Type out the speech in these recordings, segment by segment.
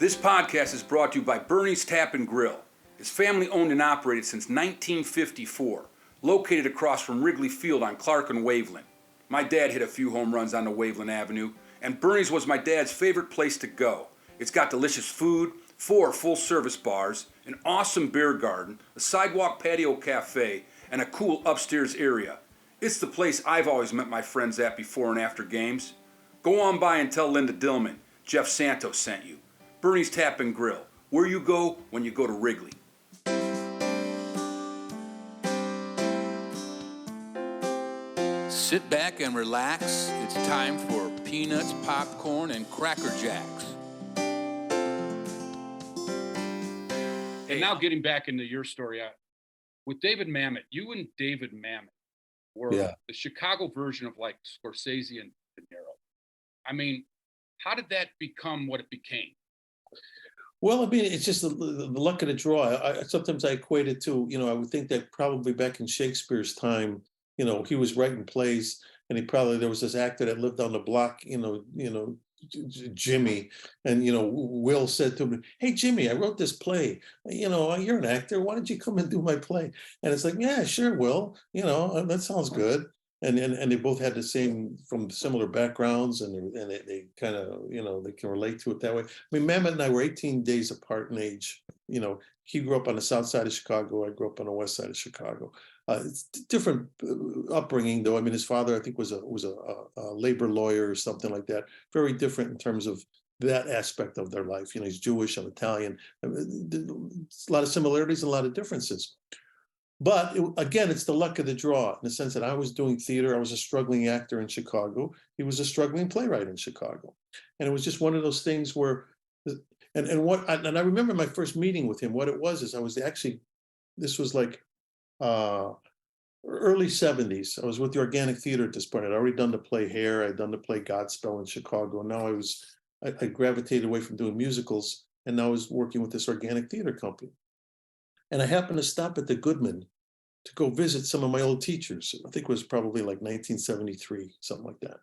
This podcast is brought to you by Bernie's Tap and Grill. It's family owned and operated since 1954, located across from Wrigley Field on Clark and Waveland. My dad hit a few home runs on the Waveland Avenue, and Bernie's was my dad's favorite place to go. It's got delicious food, 4 full-service bars, an awesome beer garden, a sidewalk patio cafe, and a cool upstairs area. It's the place I've always met my friends at before and after games. Go on by and tell Linda Dillman Jeff Santo sent you. Bernie's Tap and Grill, where you go when you go to Wrigley. Sit back and relax. It's time for peanuts, popcorn, and Cracker Jacks. And now getting back into your story, with David Mamet, you and David Mamet were the Chicago version of like Scorsese and De Niro. I mean, how did that become what it became? Well, I mean, it's just the luck of the draw. Sometimes I equate it to, I would think that probably back in Shakespeare's time, he was writing plays, and there was this actor that lived on the block, Jimmy, and Will said to him, "Hey Jimmy, I wrote this play. You're an actor. Why don't you come and do my play?" And it's like, "Yeah, sure, Will. That sounds good." And they both had from similar backgrounds, and they kind of they can relate to it that way. I mean, Mamet and I were 18 days apart in age. He grew up on the south side of Chicago. I grew up on the west side of Chicago. It's different upbringing, though. I mean, his father, I think, was a labor lawyer or something like that. Very different in terms of that aspect of their life. He's Jewish, I'm Italian. It's a lot of similarities and a lot of differences. But again, it's the luck of the draw in the sense that I was doing theater. I was a struggling actor in Chicago. He was a struggling playwright in Chicago. And it was just one of those things where, and I remember my first meeting with him. What it was is this was like early 70s. I was with the Organic Theater at this point. I'd already done the play Hair. I'd done the play Godspell in Chicago. And now I gravitated away from doing musicals. And now I was working with this Organic Theater company. And I happened to stop at the Goodman to go visit some of my old teachers. I think it was probably like 1973, something like that.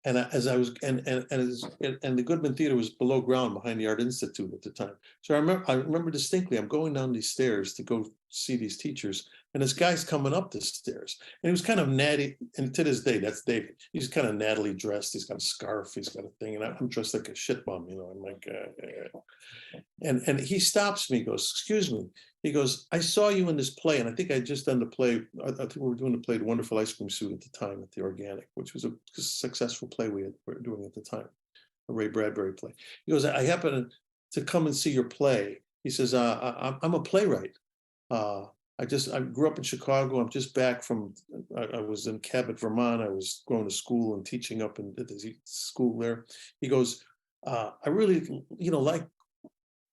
And the Goodman Theater was below ground behind the Art Institute at the time. So I remember distinctly, I'm going down these stairs to go see these teachers, and this guy's coming up the stairs, and he was kind of natty. And to this day, that's David. He's kind of nattily dressed. He's got a scarf. He's got a thing, and I'm dressed like a shit bum, I'm like, and he stops me. He goes, "Excuse me." He goes, "I saw you in this play," and I think I just done the play. I think we were doing the play, The Wonderful Ice Cream Suit, at the time at the Organic, which was a successful play we were doing at the time, a Ray Bradbury play. He goes, "I happen to come and see your play." He says, "I'm a playwright. I grew up in Chicago. I'm just back from, I was in Cabot, Vermont. I was going to school and teaching up at the school there." He goes, "I really, like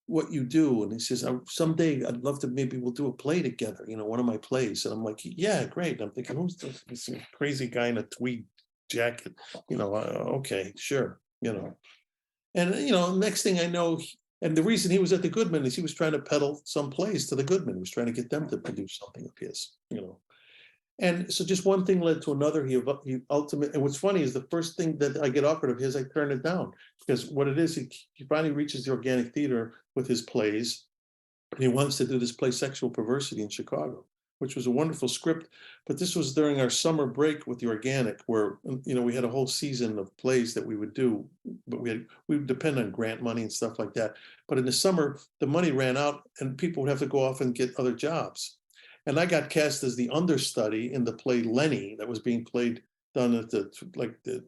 what you do." And he says, "Someday I'd love to, maybe we'll do a play together, one of my plays." And I'm like, "Yeah, great." And I'm thinking, who's this crazy guy in a tweed jacket? Okay, sure, And next thing I know, and the reason he was at the Goodman is he was trying to peddle some plays to the Goodman. He was trying to get them to produce something of his, And so just one thing led to another. He ultimately, and what's funny is the first thing that I get offered of his, I turn it down, because what it is, he finally reaches the Organic Theater with his plays, and he wants to do this play Sexual Perversity in Chicago, which was a wonderful script. But this was during our summer break with the Organic, where we had a whole season of plays that we would do, but we would depend on grant money and stuff like that. But in the summer, the money ran out, and people would have to go off and get other jobs. And I got cast as the understudy in the play Lenny that was being done at the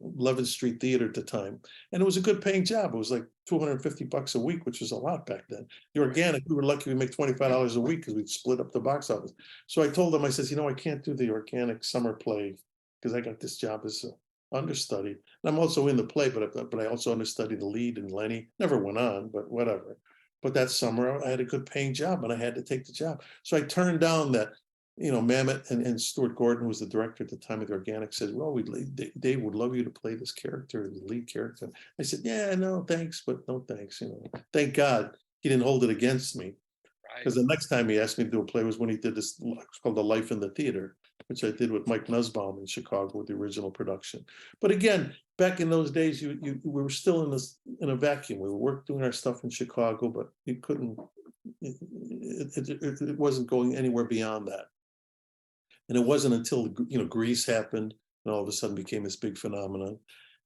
11th Street Theater at the time. And it was a good paying job. It was like $250 a week, which was a lot back then. The Organic, we were lucky we make $25 a week because we'd split up the box office. So I told them, I says, I can't do the Organic summer play because I got this job as an understudy. And I'm also in the play, but I also understudied the lead in Lenny. Never went on, but whatever. But that summer, I had a good paying job, and I had to take the job. So I turned down that, Mamet and Stuart Gordon, who was the director at the time of the Organic, said, "Well, Dave would love you to play this character, the lead character." I said, "Yeah, no, thanks, but no thanks." Thank God he didn't hold it against me. Because the next time he asked me to do a play was when he did this, it's called The Life in the Theater, which I did with Mike Nussbaum in Chicago with the original production. But again, back in those days, we were still in a vacuum. We were doing our stuff in Chicago, but it couldn't. It wasn't going anywhere beyond that. And it wasn't until Grease happened, and all of a sudden became this big phenomenon.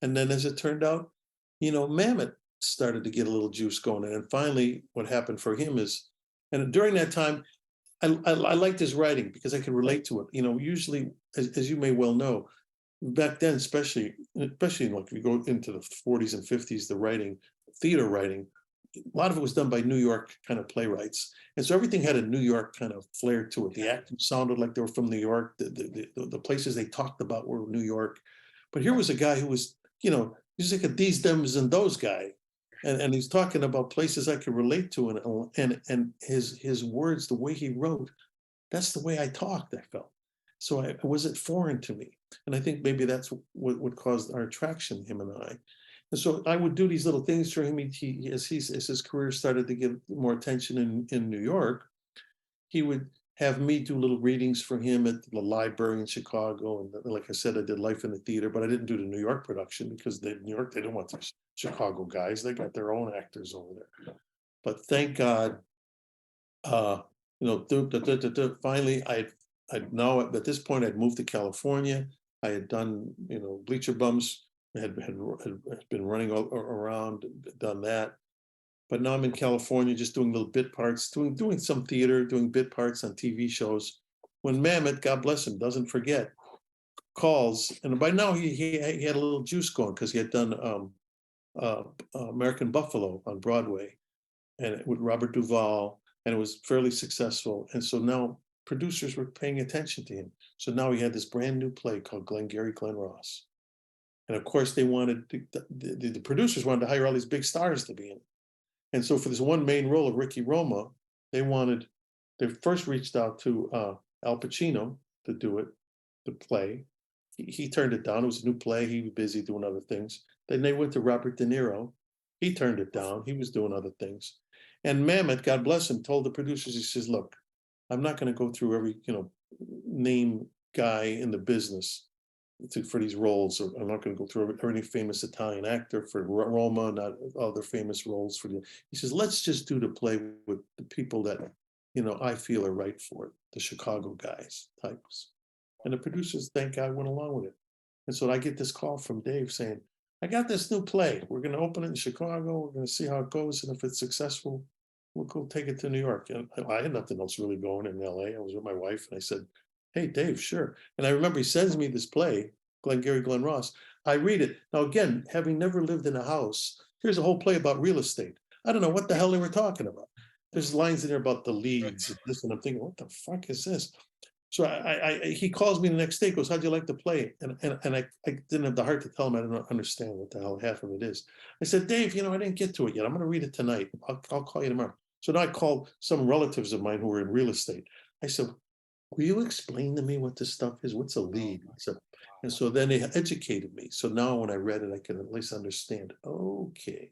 And then, as it turned out, Mamet started to get a little juice going. And finally, what happened for him is, and during that time, I liked his writing because I could relate to it. Usually, as you may well know, back then, especially like if you go into the 40s and 50s, the theater writing, a lot of it was done by New York kind of playwrights. And so everything had a New York kind of flair to it. The actors sounded like they were from New York. The places they talked about were New York. But here was a guy who was, he's like a these, thems, and those guy. And he's talking about places I could relate to. And his words, the way he wrote, that's the way I talked, I felt. So it wasn't foreign to me. And I think maybe that's what caused our attraction, him and I. And so I would do these little things for him. As his career started to get more attention in New York, he would have me do little readings for him at the library in Chicago. And like I said, I did Life in the Theater, but I didn't do the New York production because New York, they don't want the Chicago guys. They got their own actors over there. But thank God, finally, now at this point, I'd moved to California. I had done, Bleacher Bums. Had been running all around, done that. But now I'm in California, just doing little bit parts, doing some theater, doing bit parts on TV shows. When Mamet, God bless him, doesn't forget, calls, and by now he had a little juice going because he had done American Buffalo on Broadway, and with Robert Duvall, and it was fairly successful. And so now producers were paying attention to him. So now he had this brand new play called Glengarry Glen Ross. And of course, they wanted the producers wanted to hire all these big stars to be in. And so for this one main role of Ricky Roma, they first reached out to Al Pacino to do it, the play. He turned it down. It was a new play. He was busy doing other things. Then they went to Robert De Niro. He turned it down. He was doing other things. And Mamet, God bless him, told the producers, he says, look, I'm not going to go through every, name guy in the business for these roles. Or I'm not going to go through any famous Italian actor for Roma, not other famous roles for the. He says, let's just do the play with the people that, I feel are right for it, the Chicago guys types. And the producers, thank God, went along with it. And so I get this call from Dave saying, I got this new play. We're going to open it in Chicago. We're going to see how it goes. And if it's successful, we'll go take it to New York. And I had nothing else really going in LA. I was with my wife and I said, hey, Dave, sure. And I remember he sends me this play, Glengarry Glen Ross. I read it. Now, again, having never lived in a house, here's a whole play about real estate. I don't know what the hell they were talking about. There's lines in there about the leads and this, and I'm thinking, what the fuck is this? So he calls me the next day, goes, how'd you like to play? And I didn't have the heart to tell him I didn't understand what the hell half of it is. I said, Dave, I didn't get to it yet. I'm going to read it tonight. I'll call you tomorrow. So now I called some relatives of mine who were in real estate. I said, will you explain to me what this stuff is? What's a lead? And so then they educated me. So now when I read it, I can at least understand. Okay.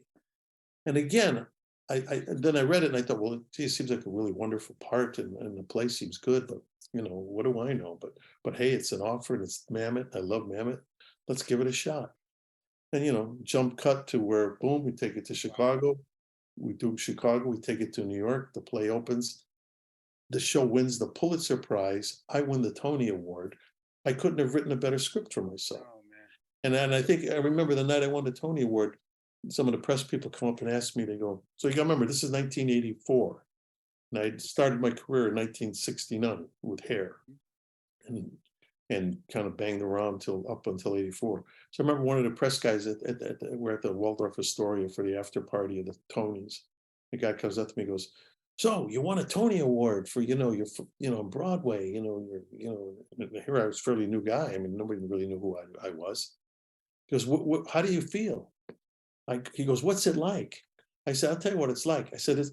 And again, then I read it and I thought, well, it seems like a really wonderful part and the play seems good, but what do I know? But hey, it's an offer and it's Mamet. I love Mamet. Let's give it a shot. And jump cut to where, boom, we take it to Chicago. We do Chicago, we take it to New York. The play opens. The show wins the Pulitzer Prize. I win the Tony Award. I couldn't have written a better script for myself. Oh, man. And I think I remember the night I won the Tony Award, some of the press people come up and ask me, they go, so you got to remember, this is 1984. And I started my career in 1969 with Hair and kind of banged around up until 84. So I remember one of the press guys we're at the Waldorf Astoria for the after party of the Tonys. The guy comes up to me and goes, so you won a Tony Award for, your Broadway, here I was a fairly new guy. I mean, nobody really knew who I was. He goes, how do you feel? He goes, what's it like? I said, I'll tell you what it's like. I said,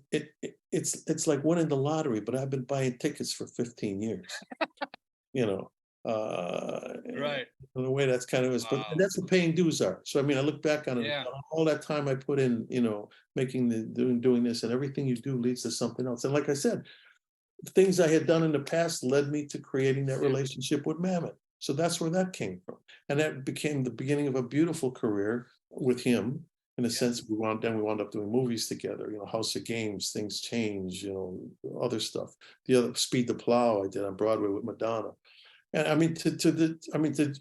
it's like winning the lottery, but I've been buying tickets for 15 years. Right. In a way that's kind of, Wow. but that's what paying dues are. So, I mean, I look back on it, Yeah. all that time I put in, doing this, and everything you do leads to something else. And like I said, things I had done in the past led me to creating that relationship with Mamet. So that's where that came from. And that became the beginning of a beautiful career with him. In a sense, we wound up doing movies together, House of Games, Things Change, other stuff. The other Speed the Plow I did on Broadway with Madonna. And I mean,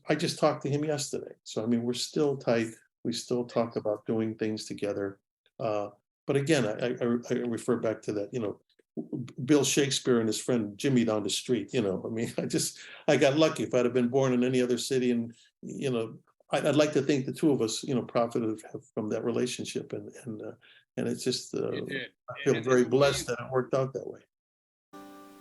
I just talked to him yesterday. So I mean, we're still tight. We still talk about doing things together. But again, I refer back to that, Bill Shakespeare and his friend Jimmy down the street. I mean, I got lucky. If I'd have been born in any other city, and I'd like to think the two of us, profited from that relationship, and it's just You did. I feel And very who blessed you- that it worked out that way.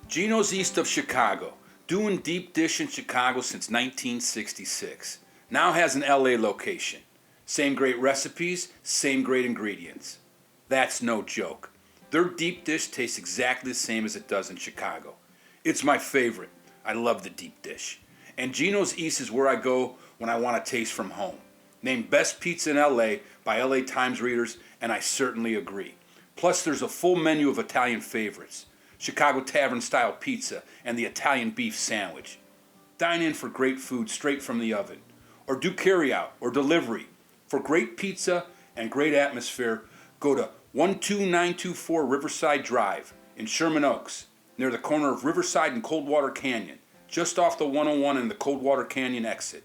Gino's east of Chicago, doing deep dish in Chicago since 1966. Now has an LA location. Same great recipes, same great ingredients. That's no joke. Their deep dish tastes exactly the same as it does in Chicago. It's my favorite. I love the deep dish. And Gino's East is where I go when I want a taste from home. Named Best Pizza in LA by LA Times readers, and I certainly agree. Plus, there's a full menu of Italian favorites. Chicago Tavern-style pizza and the Italian beef sandwich. Dine in for great food straight from the oven. Or do carry-out or delivery. For great pizza and great atmosphere, go to 12924 Riverside Drive in Sherman Oaks, near the corner of Riverside and Coldwater Canyon, just off the 101 and the Coldwater Canyon exit.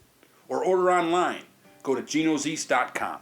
Or order online. Go to ginoseast.com.